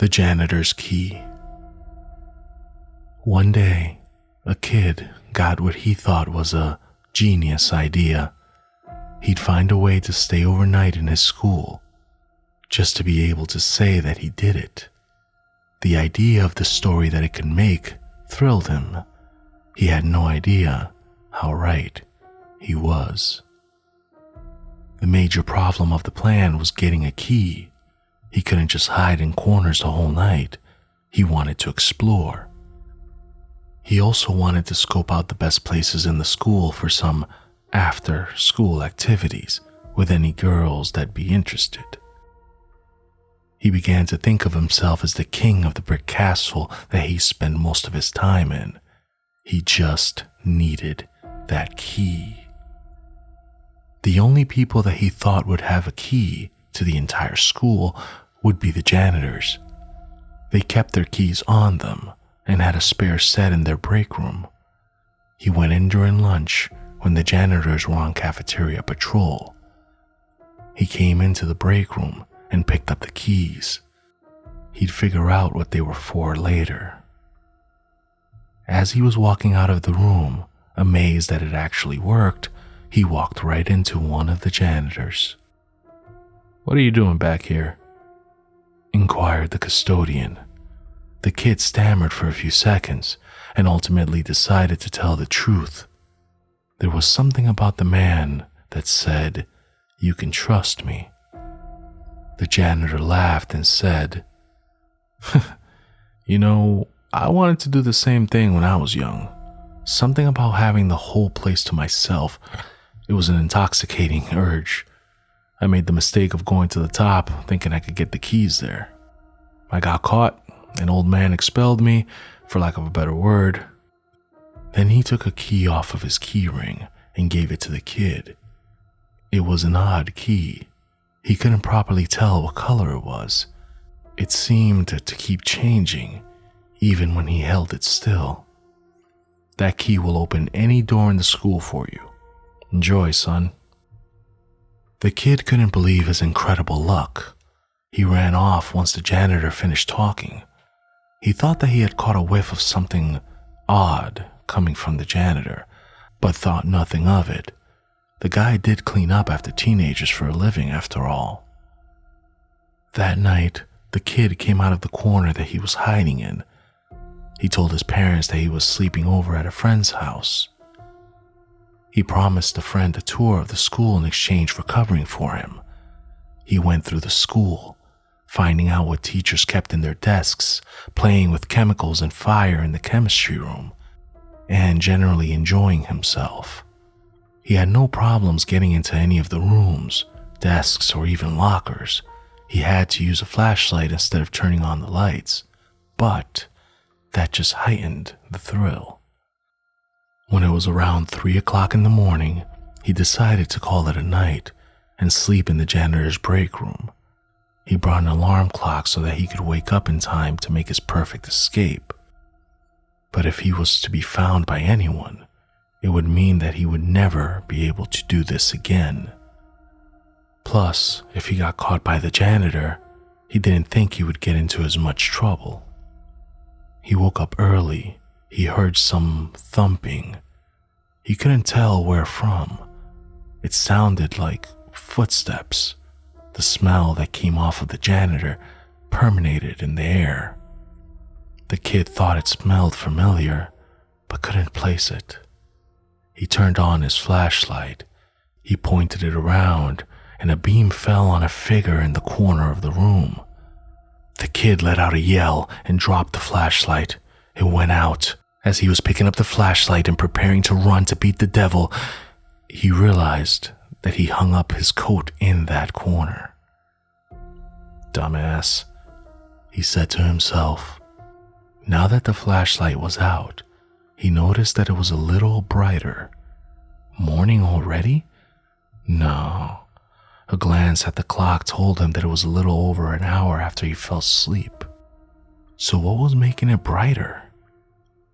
The Janitor's Key. One day, a kid got what he thought was a genius idea. He'd find a way to stay overnight in his school, just to be able to say that he did it. The idea of the story that it could make thrilled him. He had no idea how right he was. The major problem of the plan was getting a key. He couldn't just hide in corners the whole night. He wanted to explore. He also wanted to scope out the best places in the school for some after-school activities with any girls that'd be interested. He began to think of himself as the king of the brick castle that he spent most of his time in. He just needed that key. The only people that he thought would have a key to the entire school would be the janitors. They kept their keys on them and had a spare set in their break room. He went in during lunch when the janitors were on cafeteria patrol. He came into the break room and picked up the keys. He'd figure out what they were for later. As he was walking out of the room, amazed that it actually worked, he walked right into one of the janitors. "What are you doing back here?" inquired the custodian. The kid stammered for a few seconds and ultimately decided to tell the truth. There was something about the man that said, "You can trust me." The janitor laughed and said, "You know, I wanted to do the same thing when I was young. Something about having the whole place to myself. It was an intoxicating urge. I made the mistake of going to the top, thinking I could get the keys there. I got caught. An old man expelled me, for lack of a better word." Then he took a key off of his key ring and gave it to the kid. It was an odd key. He couldn't properly tell what color it was. It seemed to keep changing, even when he held it still. "That key will open any door in the school for you. Enjoy, son." The kid couldn't believe his incredible luck. He ran off once the janitor finished talking. He thought that he had caught a whiff of something odd coming from the janitor, but thought nothing of it. The guy did clean up after teenagers for a living, after all. That night, the kid came out of the corner that he was hiding in. He told his parents that he was sleeping over at a friend's house. He promised the friend a tour of the school in exchange for covering for him. He went through the school, finding out what teachers kept in their desks, playing with chemicals and fire in the chemistry room, and generally enjoying himself. He had no problems getting into any of the rooms, desks, or even lockers. He had to use a flashlight instead of turning on the lights, but that just heightened the thrill. When it was around 3 o'clock in the morning, he decided to call it a night and sleep in the janitor's break room. He brought an alarm clock so that he could wake up in time to make his perfect escape. But if he was to be found by anyone, it would mean that he would never be able to do this again. Plus, if he got caught by the janitor, he didn't think he would get into as much trouble. He woke up early. He heard some thumping. He couldn't tell where from. It sounded like footsteps. The smell that came off of the janitor permeated in the air. The kid thought it smelled familiar, but couldn't place it. He turned on his flashlight. He pointed it around, and a beam fell on a figure in the corner of the room. The kid let out a yell and dropped the flashlight. It went out. As he was picking up the flashlight and preparing to run to beat the devil, he realized that he hung up his coat in that corner. "Dumbass," he said to himself. Now that the flashlight was out, he noticed that it was a little brighter. Morning already? No. A glance at the clock told him that it was a little over an hour after he fell asleep. So what was making it brighter?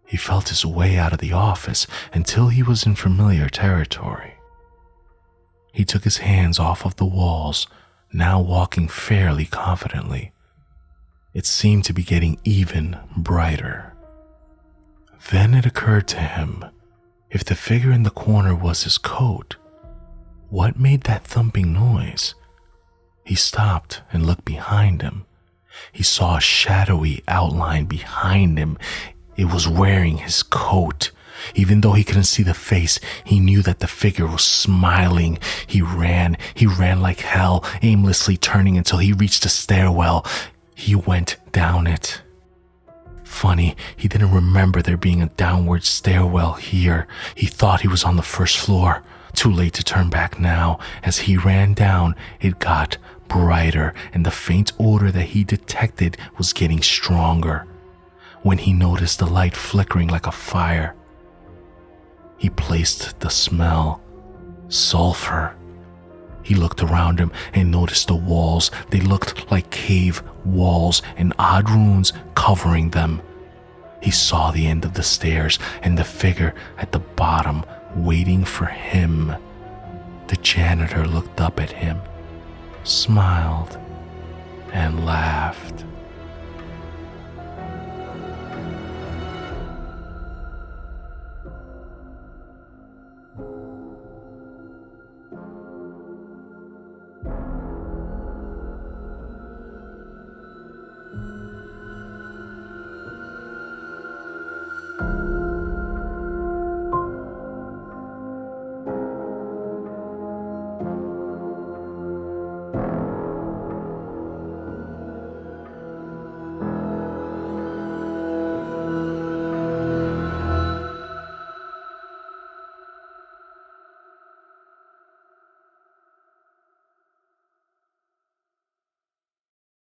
He felt his way out of the office until he was in familiar territory. He took his hands off of the walls, now walking fairly confidently. It seemed to be getting even brighter. Then it occurred to him, if the figure in the corner was his coat, what made that thumping noise? He stopped and looked behind him. He saw a shadowy outline behind him. It was wearing his coat. Even though he couldn't see the face, he knew that the figure was smiling. He ran like hell, aimlessly turning until he reached the stairwell. He went down it. Funny, he didn't remember there being a downward stairwell here. He thought he was on the first floor. Too late to turn back now. As he ran down, it got brighter, and the faint odor that he detected was getting stronger. When he noticed the light flickering like a fire, he placed the smell. Sulfur. He looked around him and noticed the walls. They looked like cave walls and odd runes covering them. He saw the end of the stairs and the figure at the bottom waiting for him. The janitor looked up at him, smiled, and laughed.